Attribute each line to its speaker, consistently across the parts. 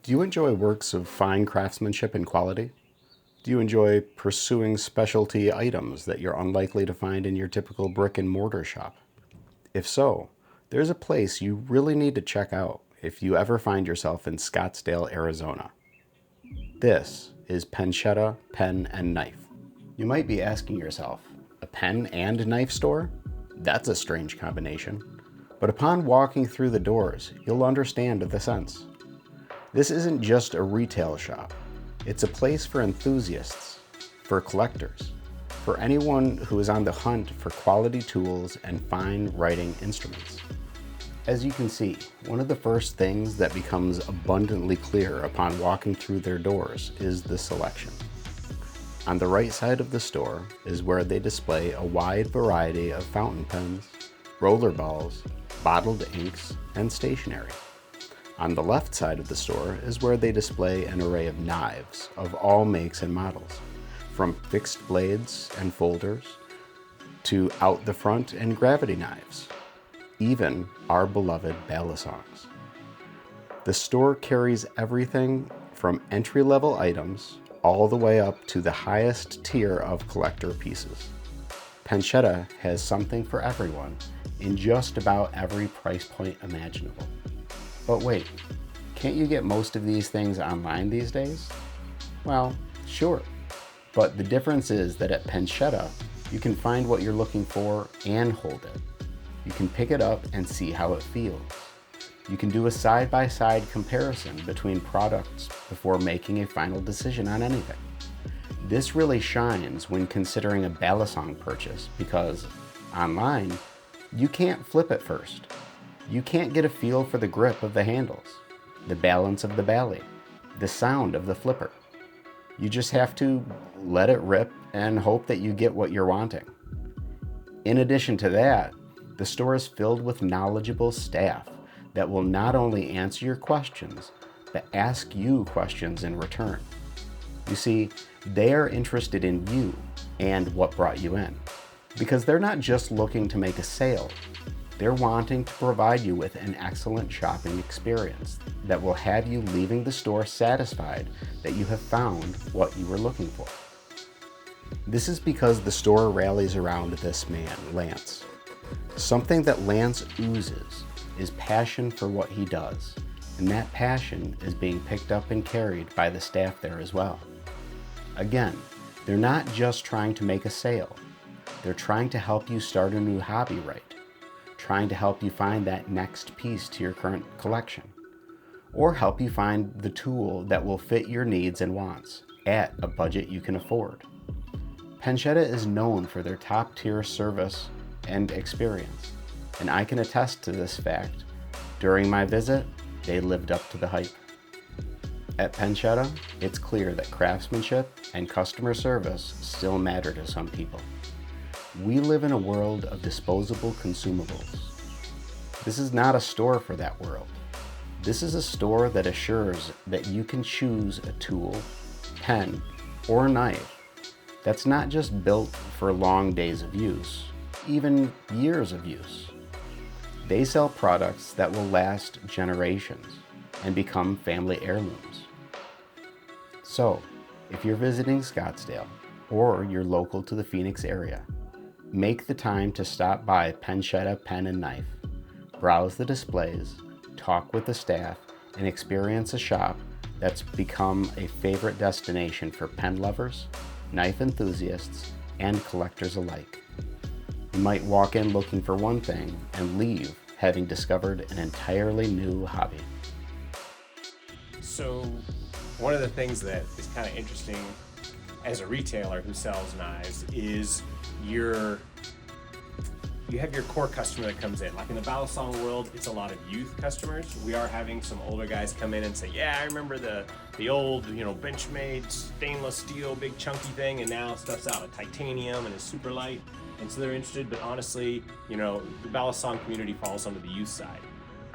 Speaker 1: Do you enjoy works of fine craftsmanship and quality? Do you enjoy pursuing specialty items that you're unlikely to find in your typical brick and mortar shop? If so, there's a place you really need to check out if you ever find yourself in Scottsdale, Arizona. This is Penchetta Pen and Knife. You might be asking yourself, a pen and knife store? That's a strange combination. But upon walking through the doors, you'll understand the sense. This isn't just a retail shop. It's a place for enthusiasts, for collectors, for anyone who is on the hunt for quality tools and fine writing instruments. As you can see, one of the first things that becomes abundantly clear upon walking through their doors is the selection. On the right side of the store is where they display a wide variety of fountain pens, roller balls, bottled inks, and stationery. On the left side of the store is where they display an array of knives of all makes and models, from fixed blades and folders to out the front and gravity knives, even our beloved balisongs. The store carries everything from entry-level items all the way up to the highest tier of collector pieces. Penchetta has something for everyone in just about every price point imaginable. But wait, can't you get most of these things online these days? Well, sure. But the difference is that at Penchetta, you can find what you're looking for and hold it. You can pick it up and see how it feels. You can do a side-by-side comparison between products before making a final decision on anything. This really shines when considering a balisong purchase because, online, you can't flip it first. You can't get a feel for the grip of the handles, the balance of the bally, the sound of the flipper. You just have to let it rip and hope that you get what you're wanting. In addition to that, the store is filled with knowledgeable staff that will not only answer your questions, but ask you questions in return. You see, they are interested in you and what brought you in, because they're not just looking to make a sale. They're wanting to provide you with an excellent shopping experience that will have you leaving the store satisfied that you have found what you were looking for. This is because the store rallies around this man, Lance. Something that Lance oozes is passion for what he does, and that passion is being picked up and carried by the staff there as well. Again, they're not just trying to make a sale. They're trying to help you start a new hobby right. Trying to help you find that next piece to your current collection, or help you find the tool that will fit your needs and wants at a budget you can afford. Penchetta is known for their top-tier service and experience, and I can attest to this fact. During my visit, they lived up to the hype. At Penchetta, it's clear that craftsmanship and customer service still matter to some people. We live in a world of disposable consumables. This is not a store for that world. This is a store that assures that you can choose a tool, pen, or knife that's not just built for long days of use, even years of use. They sell products that will last generations and become family heirlooms. So, if you're visiting Scottsdale or you're local to the Phoenix area, make the time to stop by Penchetta Pen and Knife, browse the displays, talk with the staff, and experience a shop that's become a favorite destination for pen lovers, knife enthusiasts, and collectors alike. You might walk in looking for one thing and leave having discovered an entirely new hobby.
Speaker 2: So, one of the things that is kind of interesting as a retailer who sells knives is you have your core customer that comes in. Like in the balisong world, it's a lot of youth customers. We are having some older guys come in and say, yeah, I remember the old, Benchmade stainless steel, big chunky thing, and now stuff's out of titanium and is super light. And so they're interested, but honestly, the balisong community falls under the youth side.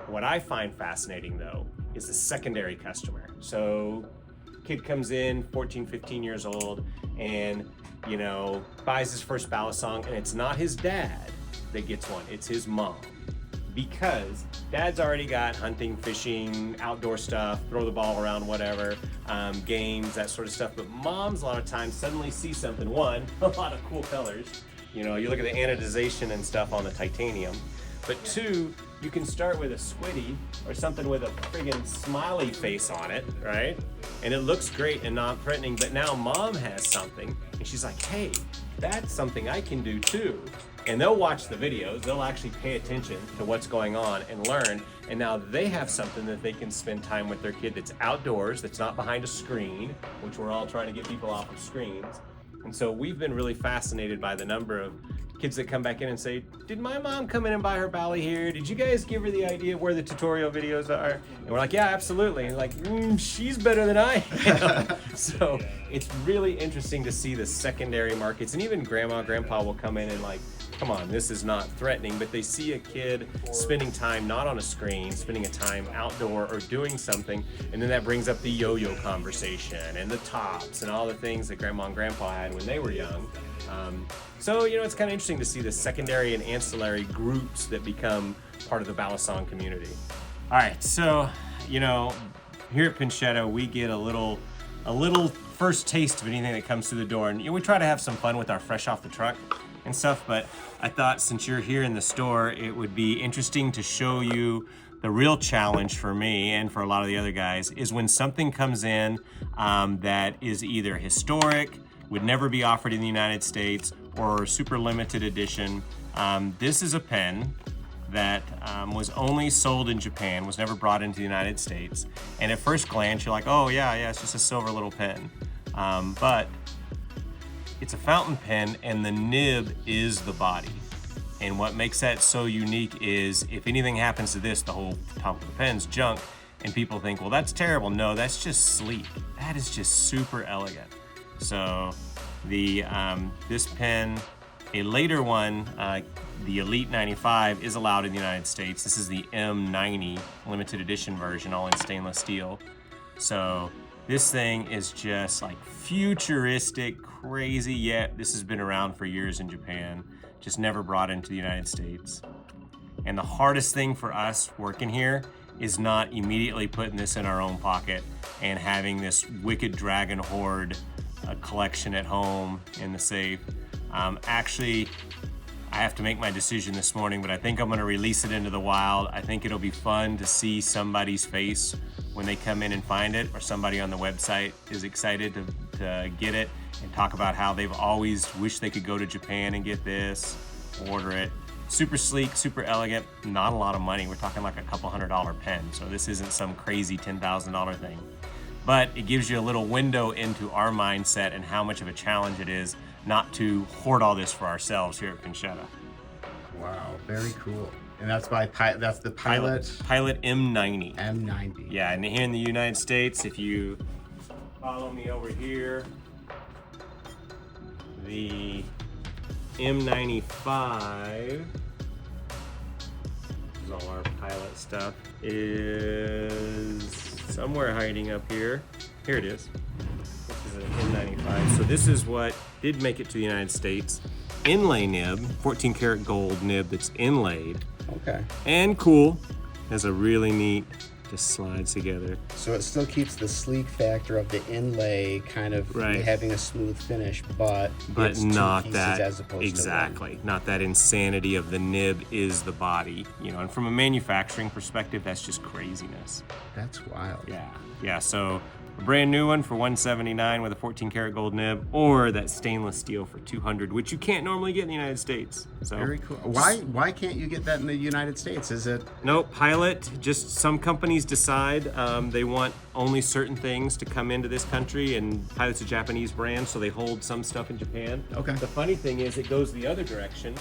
Speaker 2: What I find fascinating though is the secondary customer. So kid comes in, 14, 15 years old, and buys his first balisong, and it's not his dad that gets one, it's his mom. because dad's already got hunting, fishing, outdoor stuff, throw the ball around, whatever, games, that sort of stuff. But moms a lot of times suddenly see something. One, a lot of cool colors. You know, you look at the anodization and stuff on the titanium. But two, you can start with a squiddy or something with a friggin' smiley face on it, right? And it looks great and not threatening, but now mom has something and she's like, hey, that's something I can do too. And they'll watch the videos, they'll actually pay attention to what's going on and learn. And now they have something that they can spend time with their kid that's outdoors, that's not behind a screen, which we're all trying to get people off of screens. And so we've been really fascinated by the number of kids that come back in and say, did my mom come in and buy her Bally here? Did you guys give her the idea of where the tutorial videos are? And we're like, yeah, absolutely. And like, she's better than I am. So it's really interesting to see the secondary markets. And even grandma, grandpa will come in and like, come on, this is not threatening, but they see a kid spending time not on a screen, spending a time outdoor or doing something, and then that brings up the yo-yo conversation and the tops and all the things that grandma and grandpa had when they were young. So, you know, it's kind of interesting to see the secondary and ancillary groups that become part of the Balisong community. All right, so, you know, here at Penchetta, we get a little first taste of anything that comes through the door, and you know, we try to have some fun with our fresh off the truck and stuff, but I thought since you're here in the store, it would be interesting to show you the real challenge for me and for a lot of the other guys is when something comes in that is either historic, would never be offered in the United States, or super limited edition. This is a pen that was only sold in Japan, was never brought into the United States. And at first glance, you're like, oh yeah, it's just a silver little pen. But it's a fountain pen and the nib is the body. And what makes that so unique is if anything happens to this, the whole top of the pen's junk, and people think, well, that's terrible. No, that's just sleek. That is just super elegant. So this pen, a later one, the Elite 95 is allowed in the United States. This is the M90 limited edition version, all in stainless steel. So this thing is just like futuristic, crazy, yet this has been around for years in Japan, just never brought into the United States. And the hardest thing for us working here is not immediately putting this in our own pocket and having this wicked dragon horde collection at home in the safe. Actually, I have to make my decision this morning, but I think I'm gonna release it into the wild. I think it'll be fun to see somebody's face when they come in and find it, or somebody on the website is excited to get it and talk about how they've always wished they could go to Japan and get this, order it. Super sleek, super elegant, not a lot of money. We're talking like a couple $100 pen, so this isn't some crazy $10,000 thing. But it gives you a little window into our mindset and how much of a challenge it is not to hoard all this for ourselves here at Penchetta.
Speaker 1: Wow, very cool. And that's that's the Pilot
Speaker 2: M90.
Speaker 1: M90.
Speaker 2: Yeah, and here in the United States, if you follow me over here, the M95, this is all our Pilot stuff, is somewhere hiding up here. Here it is. This is an M95. So this is what did make it to the United States. Inlay nib, 14 karat gold nib that's inlaid.
Speaker 1: Okay.
Speaker 2: And cool. Has a really neat, just slides together.
Speaker 1: So it still keeps the sleek factor of the inlay kind of having a smooth finish, but it's
Speaker 2: not
Speaker 1: two pieces
Speaker 2: that
Speaker 1: as opposed
Speaker 2: exactly.
Speaker 1: to one.
Speaker 2: Not that insanity of the nib is the body, you know. And from a manufacturing perspective, that's just craziness.
Speaker 1: That's wild.
Speaker 2: Yeah. So a brand new one for $179 with a 14 karat gold nib, or that stainless steel for $200, which you can't normally get in the United States. So
Speaker 1: very cool. Why can't you get that in the United States? Is it?
Speaker 2: No, Pilot, just some companies decide they want only certain things to come into this country, and Pilot's a Japanese brand, so they hold some stuff in Japan.
Speaker 1: Okay.
Speaker 2: The funny thing is it goes the other direction.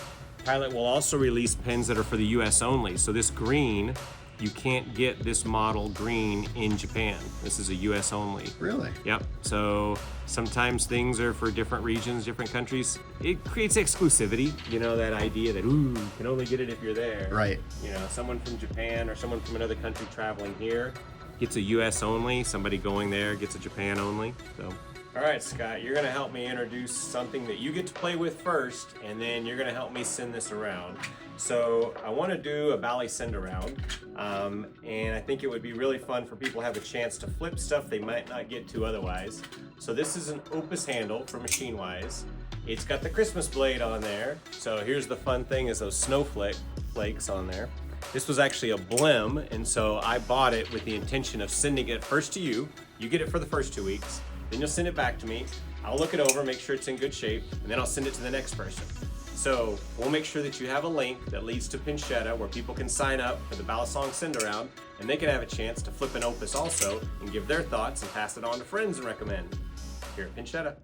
Speaker 2: Pilot will also release pens that are for the US only. So this green, you can't get this model green in Japan. This is a US only.
Speaker 1: Really?
Speaker 2: Yep. So sometimes things are for different regions, different countries. It creates exclusivity, you know, that idea that, ooh, you can only get it if you're there.
Speaker 1: Right.
Speaker 2: You know, someone from Japan or someone from another country traveling here gets a US only, somebody going there gets a Japan only. So, all right, Scott, you're gonna help me introduce something that you get to play with first, and then you're gonna help me send this around. So I want to do a Bally send around, and I think it would be really fun for people to have a chance to flip stuff they might not get to otherwise. So this is an Opus handle from Machine Wise. It's got the Christmas blade on there. So here's the fun thing, is those snowflakes on there. This was actually a blim, and so I bought it with the intention of sending it first to you. You get it for the first 2 weeks, then you'll send it back to me. I'll look it over, make sure it's in good shape, and then I'll send it to the next person. So we'll make sure that you have a link that leads to Penchetta where people can sign up for the Ballad Song Send Around, and they can have a chance to flip an Opus also and give their thoughts and pass it on to friends and recommend here at Penchetta.